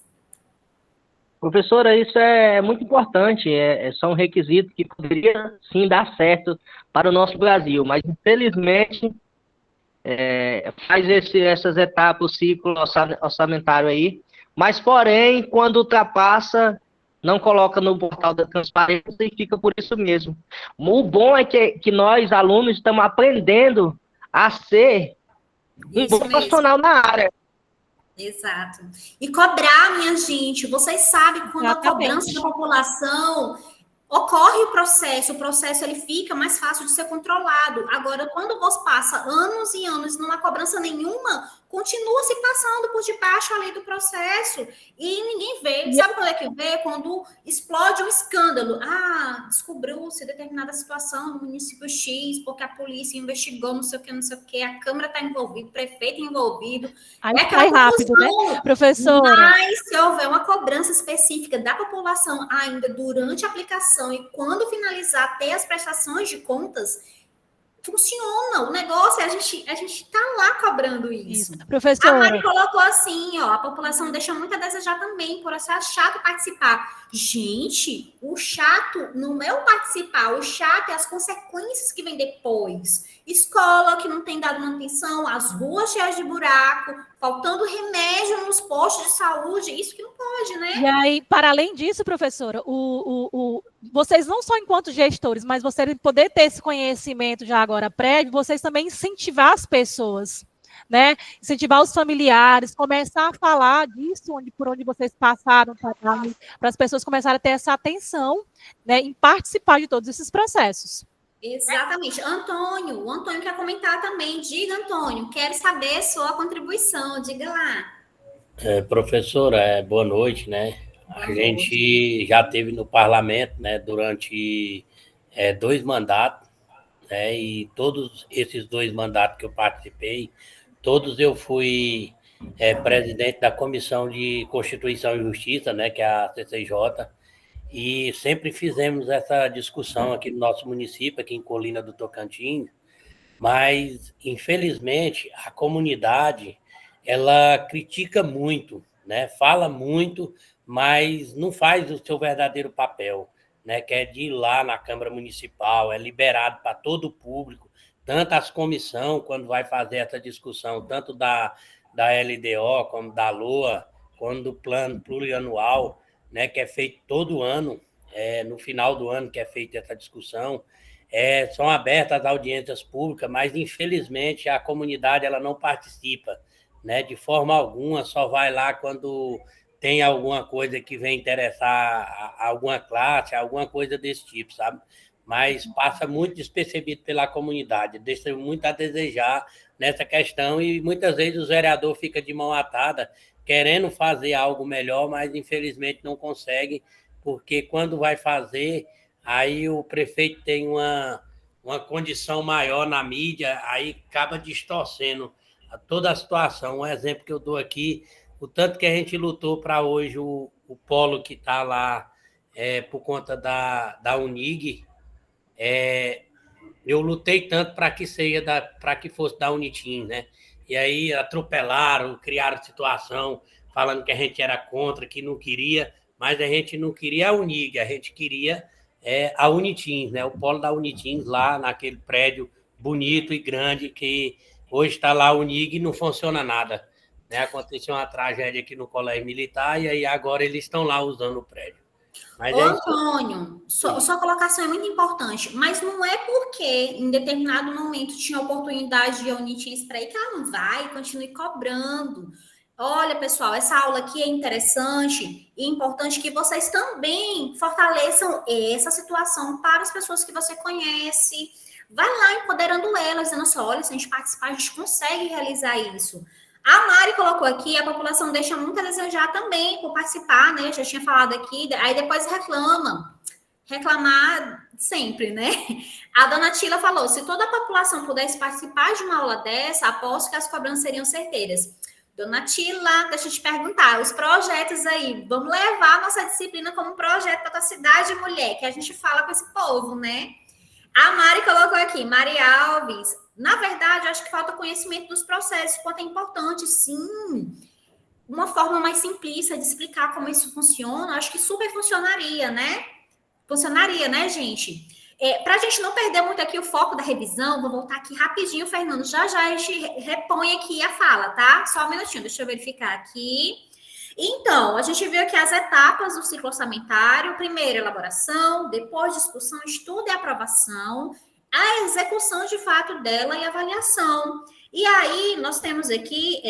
Professora, isso é muito importante, são requisitos que poderiam, sim, dar certo para o nosso Brasil, mas, infelizmente, faz essas etapas, o ciclo orçamentário aí, mas, porém, quando ultrapassa, não coloca no portal da transparência e fica por isso mesmo. O bom é que nós, alunos, estamos aprendendo a ser um bom profissional na área. Exato. E cobrar, minha gente, vocês sabem quando a cobrança da população, ocorre o processo ele fica mais fácil de ser controlado. Agora, quando você passa anos e anos numa cobrança nenhuma, continua se passando por debaixo ali do processo e ninguém vê. Sabe quando é que vê? Quando explode um escândalo. Descobriu-se determinada situação no município X, porque a polícia investigou não sei o que, a Câmara está envolvida, o prefeito envolvido. Aí sai rápido, né, professora? Mas se houver uma cobrança específica da população ainda durante a aplicação e quando finalizar ter as prestações de contas, funciona. O negócio é a gente tá lá cobrando isso. Professora. A Mari colocou assim, ó, a população deixa muito a desejar também, por achar chato participar. Gente, o chato não é o participar, o chato é as consequências que vem depois. Escola que não tem dado manutenção, as ruas cheias de buraco, faltando remédio nos postos de saúde, isso que não pode, né? E aí, para além disso, professora, vocês não só enquanto gestores, mas vocês poder ter esse conhecimento já agora prévio, vocês também incentivar as pessoas, né? Incentivar os familiares, começar a falar disso por onde vocês passaram, para as pessoas começarem a ter essa atenção, né, em participar de todos esses processos. Exatamente. O Antônio quer comentar também. Diga, Antônio, quero saber sua contribuição, diga lá. Professora, boa noite, né? A gente já teve no parlamento, né, durante 2 mandatos, né, e todos esses 2 mandatos que eu participei, todos eu fui presidente da Comissão de Constituição e Justiça, né, que é a CCJ, e sempre fizemos essa discussão aqui no nosso município, aqui em Colina do Tocantins, mas, infelizmente, a comunidade, ela critica muito, né, fala muito, mas não faz o seu verdadeiro papel, né, que é de ir lá na Câmara Municipal, é liberado para todo o público, tanto as comissões, quando vai fazer essa discussão, tanto da LDO, como da LOA, como do plano plurianual, né, que é feito todo ano, no final do ano que é feita essa discussão, são abertas as audiências públicas, mas, infelizmente, a comunidade ela não participa, né, de forma alguma, só vai lá quando tem alguma coisa que vem interessar a alguma classe, alguma coisa desse tipo, sabe? Mas passa muito despercebido pela comunidade, deixa muito a desejar nessa questão e muitas vezes o vereador fica de mão atada, querendo fazer algo melhor, mas infelizmente não consegue, porque quando vai fazer, aí o prefeito tem uma condição maior na mídia, aí acaba distorcendo toda a situação. Um exemplo que eu dou aqui, o tanto que a gente lutou para hoje o polo que está lá por conta da Unig, eu lutei tanto para que fosse da Unitim, né? E aí atropelaram, criaram situação, falando que a gente era contra, que não queria, mas a gente não queria a Unig, a gente queria a Unitim, né? O polo da Unitim lá naquele prédio bonito e grande, que hoje está lá a Unig e não funciona nada. Né? Aconteceu uma tragédia aqui no Colégio Militar e aí agora eles estão lá usando o prédio. Mas Antônio, sua colocação é muito importante, mas não é porque em determinado momento tinha oportunidade de Unitim extrair que ela não vai, continue cobrando. Olha, pessoal, essa aula aqui é interessante e importante que vocês também fortaleçam essa situação para as pessoas que você conhece. Vai lá empoderando elas, dizendo assim, olha, se a gente participar, a gente consegue realizar isso. A Mari colocou aqui, a população deixa muito a desejar também por participar, né? Eu já tinha falado aqui, aí depois reclamar sempre, né? A dona Tila falou, se toda a população pudesse participar de uma aula dessa, aposto que as cobranças seriam certeiras. Dona Tila, deixa eu te perguntar, os projetos aí, vamos levar a nossa disciplina como um projeto para a cidade, mulher, que a gente fala com esse povo, né? A Mari colocou aqui, Mari Alves, na verdade, eu acho que falta conhecimento dos processos, quanto é importante, sim, uma forma mais simplista de explicar como isso funciona, acho que super funcionaria, né? Funcionaria, né, gente? Para a gente não perder muito aqui o foco da revisão, vou voltar aqui rapidinho, Fernando, já a gente repõe aqui a fala, tá? Só um minutinho, deixa eu verificar aqui. Então, a gente viu aqui as etapas do ciclo orçamentário, primeiro elaboração, depois discussão, estudo e aprovação, a execução de fato dela e avaliação. E aí, nós temos aqui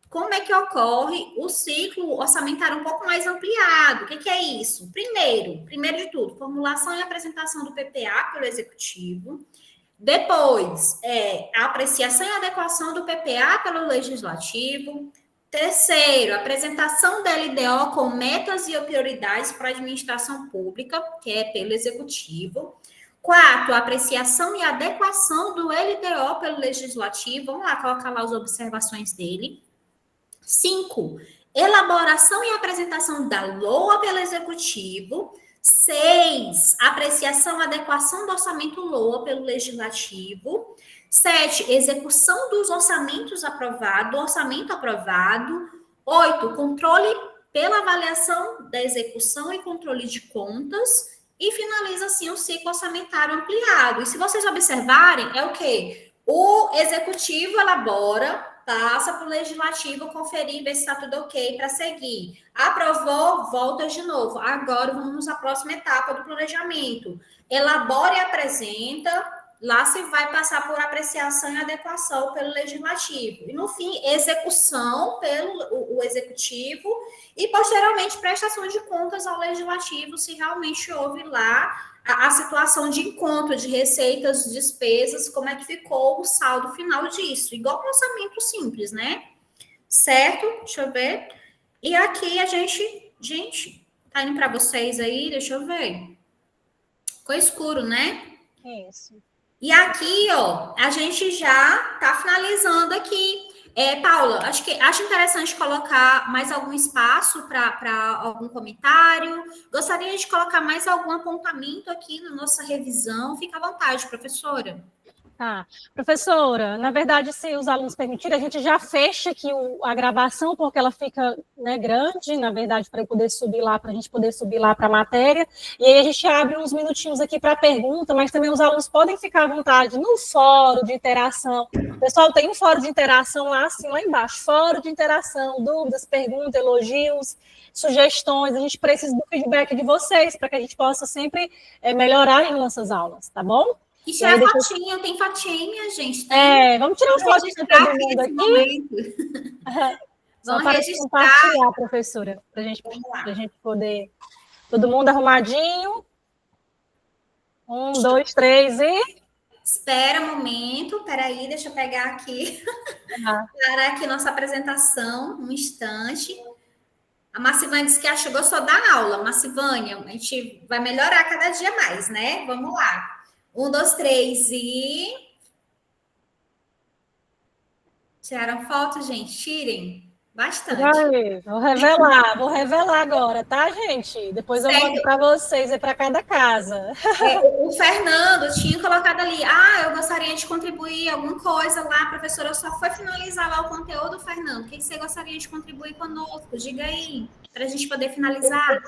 como é que ocorre o ciclo orçamentário um pouco mais ampliado? O que é isso? Primeiro de tudo, formulação e apresentação do PPA pelo Executivo. Depois, a apreciação e adequação do PPA pelo Legislativo. Terceiro, apresentação da LDO com metas e prioridades para a administração pública, que é pelo Executivo. Quarto, apreciação e adequação do LDO pelo Legislativo. Vamos lá colocar lá as observações dele. 5, elaboração e apresentação da LOA pelo Executivo. 6, apreciação e adequação do orçamento LOA pelo Legislativo. 7, execução dos orçamentos aprovados, orçamento aprovado. 8, controle pela avaliação da execução e controle de contas. E finaliza, assim, o ciclo orçamentário ampliado. E se vocês observarem, é o quê? O Executivo elabora, passa para o Legislativo conferir, ver se está tudo ok para seguir. Aprovou, volta de novo. Agora vamos à próxima etapa do planejamento. Elabora e apresenta, lá se vai passar por apreciação e adequação pelo Legislativo. E, no fim, execução pelo o Executivo e, posteriormente, prestação de contas ao Legislativo, se realmente houve lá a situação de encontro de receitas, despesas, como é que ficou o saldo final disso. Igual um orçamento simples, né? Certo? Deixa eu ver. E aqui a gente, tá indo para vocês aí, deixa eu ver. Ficou escuro, né? Isso. E aqui, ó, a gente já tá finalizando aqui. Paula, acho interessante colocar mais algum espaço para algum comentário. Gostaria de colocar mais algum apontamento aqui na nossa revisão. Fica à vontade, professora. Tá. Professora, na verdade, se os alunos permitirem, a gente já fecha aqui a gravação, porque ela fica, né, grande, na verdade, para a gente poder subir lá para a matéria. E aí a gente abre uns minutinhos aqui para pergunta, mas também os alunos podem ficar à vontade no fórum de interação. Pessoal, tem um fórum de interação lá, assim, lá embaixo. Fórum de interação, dúvidas, perguntas, elogios, sugestões. A gente precisa do feedback de vocês, para que a gente possa sempre melhorar as nossas aulas, tá bom? E tirar fotinha, tem fotinha, minha gente. Vamos tirar uma foto de todo mundo aqui. Só para compartilhar, professora, para a gente poder... Todo mundo arrumadinho. 1, 2, 3 e... Espera um momento, peraí, deixa eu pegar aqui. Parar aqui nossa apresentação, um instante. A Marcivânia disse que gostou da aula. Marcivânia, a gente vai melhorar cada dia mais, né? Vamos lá. 1, 2, 3 e... Tiraram foto, gente? Tirem. Bastante. Aí, vou revelar agora, tá, gente? Depois eu mando para vocês, para cada casa. O Fernando tinha colocado ali, eu gostaria de contribuir alguma coisa lá, professora, só foi finalizar lá o conteúdo, Fernando. O que você gostaria de contribuir conosco? Diga aí, para a gente poder finalizar.